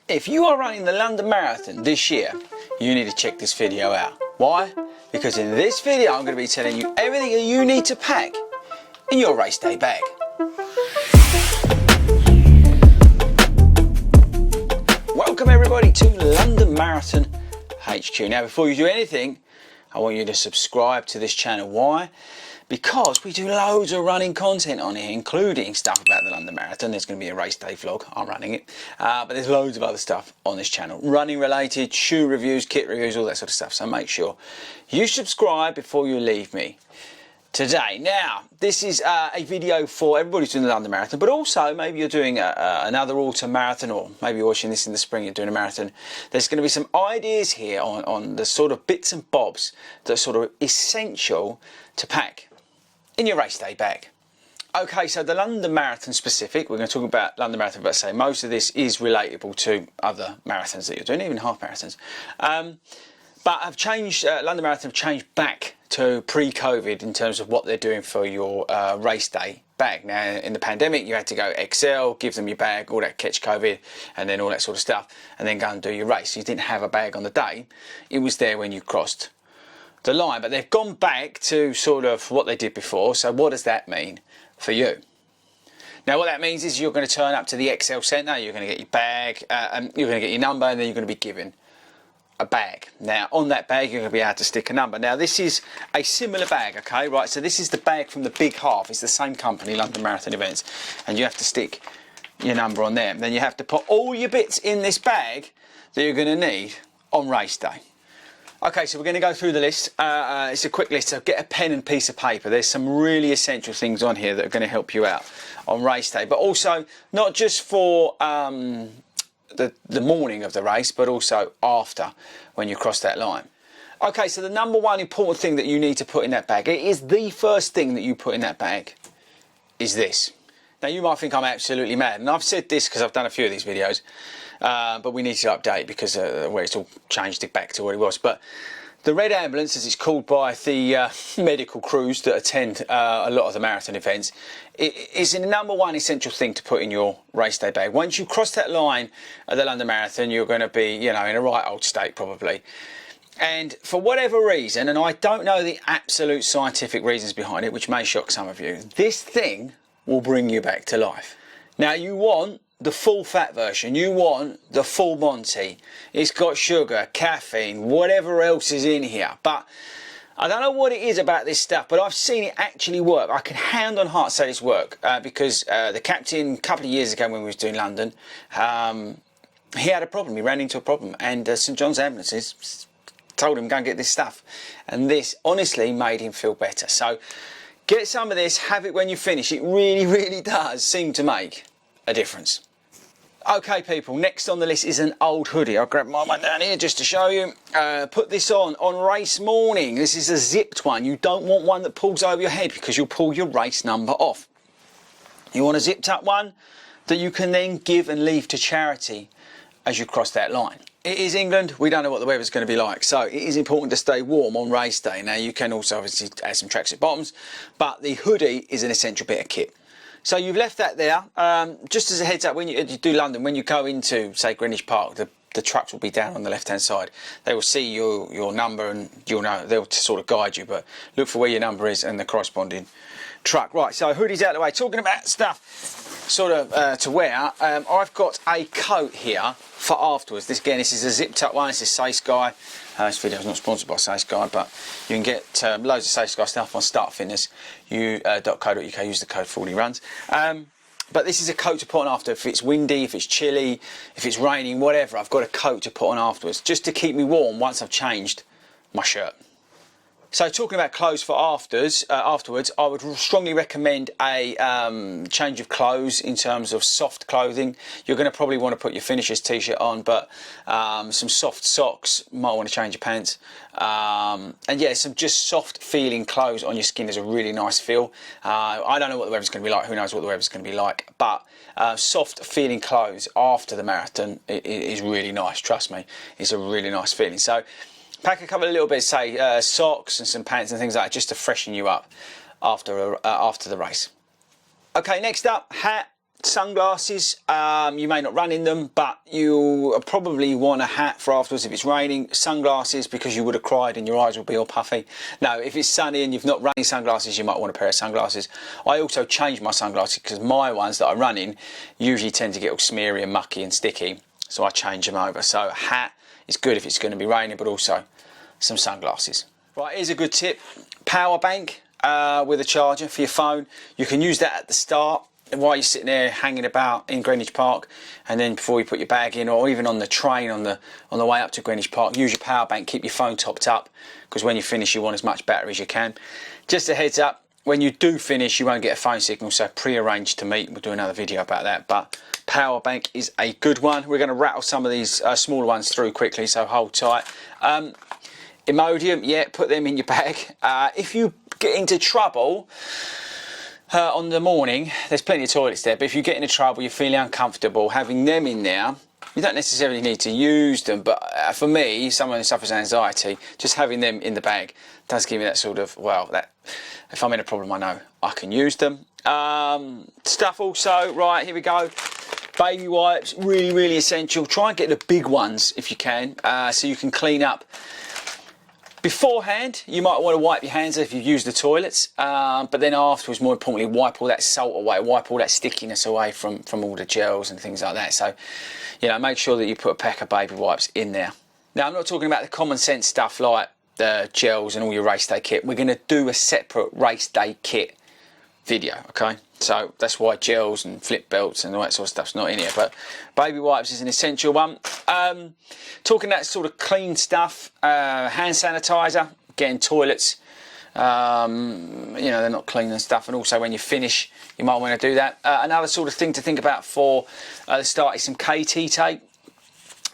If you are running the London Marathon this year, you need to check this video out. Why? Because in this video I'm going to be telling you everything that you need to pack in your race day bag. Welcome everybody to London Marathon HQ. Now before you do anything, I want you to subscribe to this channel. Why? Because we do loads of running content on here, including stuff about the London Marathon. There's going to be a race day vlog, I'm running it, but there's loads of other stuff on this channel, running related, shoe reviews, kit reviews, all that sort of stuff. So make sure you subscribe before you leave me today. Now this is a video for everybody who's doing the London Marathon, but also maybe you're doing another autumn marathon, or maybe you're watching this in the spring, you're doing a marathon. There's going to be some ideas here on the sort of bits and bobs that are sort of essential to pack in your race day bag. Okay, so the London Marathon specific, we're going to talk about London Marathon, but say most of this is relatable to other marathons that you're doing, even half marathons. But have changed, London Marathon have changed back to pre-COVID in terms of what they're doing for your race day bag. Now in the pandemic you had to go XL, give them your bag, all that, catch COVID and then all that sort of stuff, and then go and do your race. You didn't have a bag on the day, it was there when you crossed the line. But they've gone back to sort of what they did before. So what does that mean for you? Now what that means is you're going to turn up to the XL centre, you're going to get your bag, you're going to get your number, and then you're going to be given a bag. Now on that bag you're going to be able to stick a number. Now this is a similar bag, okay, right? So this is the bag from the Big Half. It's the same company, London Marathon Events, and you have to stick your number on there. Then you have to put all your bits in this bag that you're going to need on race day. Okay, so we're going to go through the list. It's a quick list, so get a pen and piece of paper. There's some really essential things on here that are going to help you out on race day, but also not just for the morning of the race, but also after, when you cross that line. Okay, so the number one important thing that you need to put in that bag, it is the first thing that you put in that bag, is this. Now you might think I'm absolutely mad, and I've said this because I've done a few of these videos, but we need to update because where it's all changed back to what it was. But the red ambulance, as it's called by the medical crews that attend a lot of the marathon events, it is the number one essential thing to put in your race day bag. Once you cross that line at the London Marathon, you're going to be, you know, in a right old state probably. And for whatever reason, and I don't know the absolute scientific reasons behind it, which may shock some of you, this thing will bring you back to life. Now you want the full fat version, you want the full Monty. It's got sugar, caffeine, whatever else is in here. But I don't know what it is about this stuff, but I've seen it actually work. I can hand on heart say it's work, because the captain a couple of years ago when we was doing London, he had a problem, he ran into a problem, and St John's ambulances told him go and get this stuff, and this honestly made him feel better. So get some of this, have it when you finish. It really does seem to make a difference. Okay people, next on the list is an old hoodie. I'll grab my one down here just to show you. Put this on race morning. This is a zipped one. You don't want one that pulls over your head because you'll pull your race number off. You want a zipped up one that you can then give and leave to charity as you cross that line. It is England, we don't know what the weather's going to be like, so it is important to stay warm on race day. Now you can also obviously add some tracksuit bottoms, but the hoodie is an essential bit of kit. So you've left that there. Just as a heads up, when you do London, when you go into, say, Greenwich Park, the trucks will be down on the left-hand side. They will see your number and you'll know, they'll sort of guide you, but look for where your number is and the corresponding truck. Right, so hoodie's out of the way. Talking about stuff sort of to wear, I've got a coat here for afterwards. This again, this is a zipped up one. This is Say Sky. This video is not sponsored by Say Sky, but you can get loads of Say Sky stuff on startfitness.co.uk. Use the code FORDY runs. But this is a coat to put on after. If it's windy, if it's chilly, if it's raining, whatever, I've got a coat to put on afterwards, just to keep me warm once I've changed my shirt. So talking about clothes for afterwards, I would strongly recommend a change of clothes in terms of soft clothing. You're going to probably want to put your finishers t-shirt on, but some soft socks, might want to change your pants. And yeah, some just soft feeling clothes on your skin is a really nice feel. I don't know what the weather's going to be like, who knows what the weather's going to be like, but soft feeling clothes after the marathon is really nice, trust me, it's a really nice feeling. So pack a couple of little bits, say socks and some pants and things like that, just to freshen you up after the race. Okay, next up, hat, Sunglasses, you may not run in them, but you probably want a hat for afterwards if it's raining. Sunglasses, because you would have cried and your eyes will be all puffy. No, if it's sunny and you've not run in sunglasses, you might want a pair of sunglasses. I also change my sunglasses because my ones that I run in usually tend to get all smeary and mucky and sticky, so I change them over. So a hat is good if it's going to be raining, but also some sunglasses. Right, here's a good tip. Power bank with a charger for your phone. You can use that at the start while you're sitting there hanging about in Greenwich Park, and then before you put your bag in, or even on the train on the way up to Greenwich Park, use your power bank, keep your phone topped up, because when you finish you want as much battery as you can. Just a heads up, when you do finish you won't get a phone signal, so pre-arrange to meet. We'll do another video about that, but power bank is a good one. We're going to rattle some of these smaller ones through quickly, so hold tight. Imodium, yeah, put them in your bag. If you get into trouble on the morning, there's plenty of toilets there, but if you get into trouble, you're feeling uncomfortable, having them in there, you don't necessarily need to use them, but for me, someone who suffers anxiety, just having them in the bag does give me that sort of, well, that if I'm in a problem, I know I can use them. Stuff also, right, here we go. Baby wipes, really, really essential. Try and get the big ones if you can, so you can clean up. Beforehand, you might want to wipe your hands if you've used the toilets, but then afterwards, more importantly, wipe all that salt away, wipe all that stickiness away from all the gels and things like that. So, you know, make sure that you put a pack of baby wipes in there. Now, I'm not talking about the common sense stuff like the gels and all your race day kit. We're going to do a separate race day kit video, okay? So that's why gels and flip belts and all that sort of stuff's not in here, but baby wipes is an essential one. Talking that sort of clean stuff, hand sanitizer, getting toilets, you know, they're not clean and stuff, and also when you finish you might want to do that. Another sort of thing to think about for the start is some KT tape.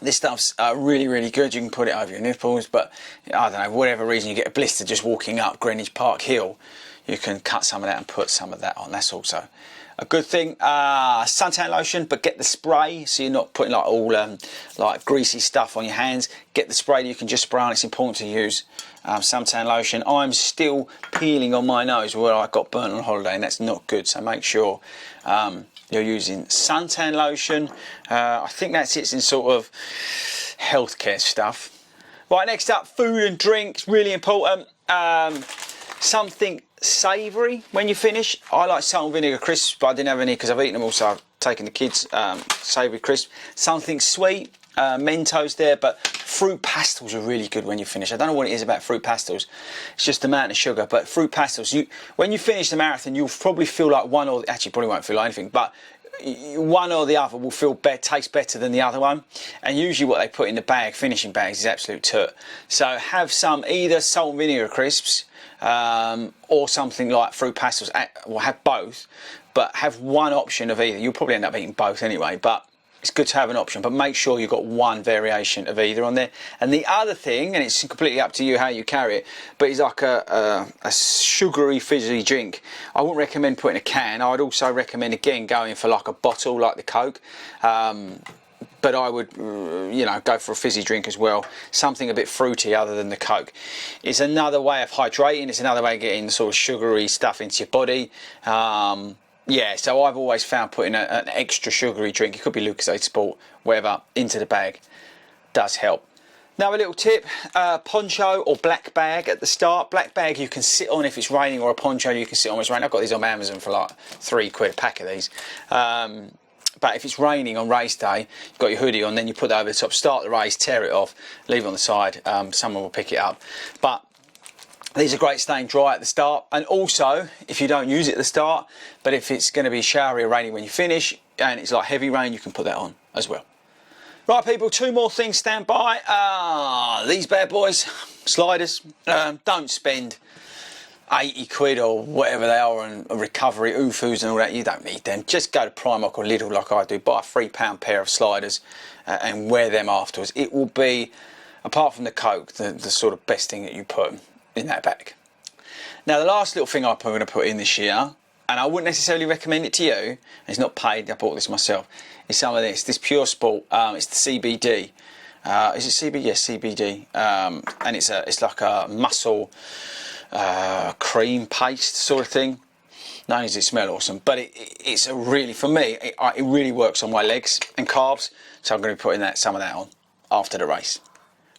This stuff's really, really good. You can put it over your nipples, but I don't know, for whatever reason you get a blister just walking up Greenwich Park Hill, you can cut some of that and put some of that on. That's also a good thing. Suntan lotion, but get the spray, so you're not putting like all like greasy stuff on your hands. Get the spray that you can just spray on. It's important to use suntan lotion. I'm still peeling on my nose where I got burnt on holiday, and that's not good, so make sure you're using suntan lotion. I think that's it in sort of healthcare stuff. Right, next up, food and drinks, really important. Something savoury when you finish. I like salt and vinegar crisps, but I didn't have any because I've eaten them all, so I've taken the kids savoury crisps. Something sweet, Mentos there, but fruit pastels are really good when you finish. I don't know what it is about fruit pastels, it's just the amount of sugar, but fruit pastels, when you finish the marathon, you'll probably feel like one or, actually probably won't feel like anything, but one or the other will taste better than the other one. And usually what they put in the bag, finishing bags, is absolute toot. So have some either salt and vinegar crisps or something like fruit pastels. Well, have both, but have one option of either. You'll probably end up eating both anyway, but it's good to have an option, but make sure you've got one variation of either on there. And the other thing, and it's completely up to you how you carry it, but it's like a sugary fizzy drink. I wouldn't recommend putting a can. I'd also recommend again going for like a bottle like the Coke, but I would, you know, go for a fizzy drink as well. Something a bit fruity other than the Coke. It's another way of hydrating. It's another way of getting sort of sugary stuff into your body. Yeah, so I've always found putting an extra sugary drink, it could be Lucozade Sport, whatever, into the bag does help. Now a little tip, poncho or black bag at the start. Black bag you can sit on if it's raining, or a poncho you can sit on when it's raining. I've got these on Amazon for like £3 a pack of these. But if it's raining on race day, you've got your hoodie on, then you put that over the top, start the race, tear it off, leave it on the side, someone will pick it up. But these are great staying dry at the start, and also if you don't use it at the start, but if it's going to be showery or rainy when you finish and it's like heavy rain, you can put that on as well. Right people, two more things, stand by. These bad boys, sliders. Don't spend 80 quid or whatever they are on a recovery, Ufus and all that. You don't need them. Just go to Primark or Lidl like I do, buy a £3 pair of sliders and wear them afterwards. It will be, apart from the Coke, the sort of best thing that you put in that bag. Now the last little thing I'm going to put in this year, and I wouldn't necessarily recommend it to you, it's not paid, I bought this myself, is some of this Pure Sport. It's the CBD. Is it CBD? Yes, CBD. And it's like a muscle cream paste sort of thing. Not only does it smell awesome, but it's a really, for me, it really works on my legs and calves. So I'm going to be putting some of that on after the race.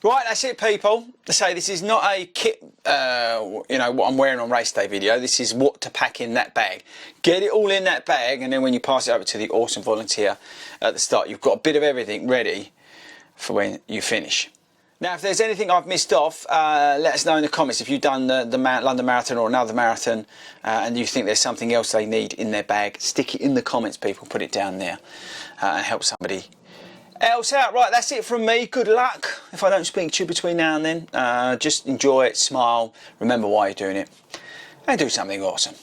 Right, that's it, people. I say this is not a kit, you know, what I'm wearing on race day video. This is what to pack in that bag. Get it all in that bag, and then when you pass it over to the awesome volunteer at the start, you've got a bit of everything ready for when you finish. Now, if there's anything I've missed off, let us know in the comments. If you've done the London Marathon or another marathon and you think there's something else they need in their bag, stick it in the comments, people. Put it down there and help somebody else out. Right, that's it from me. Good luck. If I don't speak to you between now and then, just enjoy it, smile, remember why you're doing it, and do something awesome.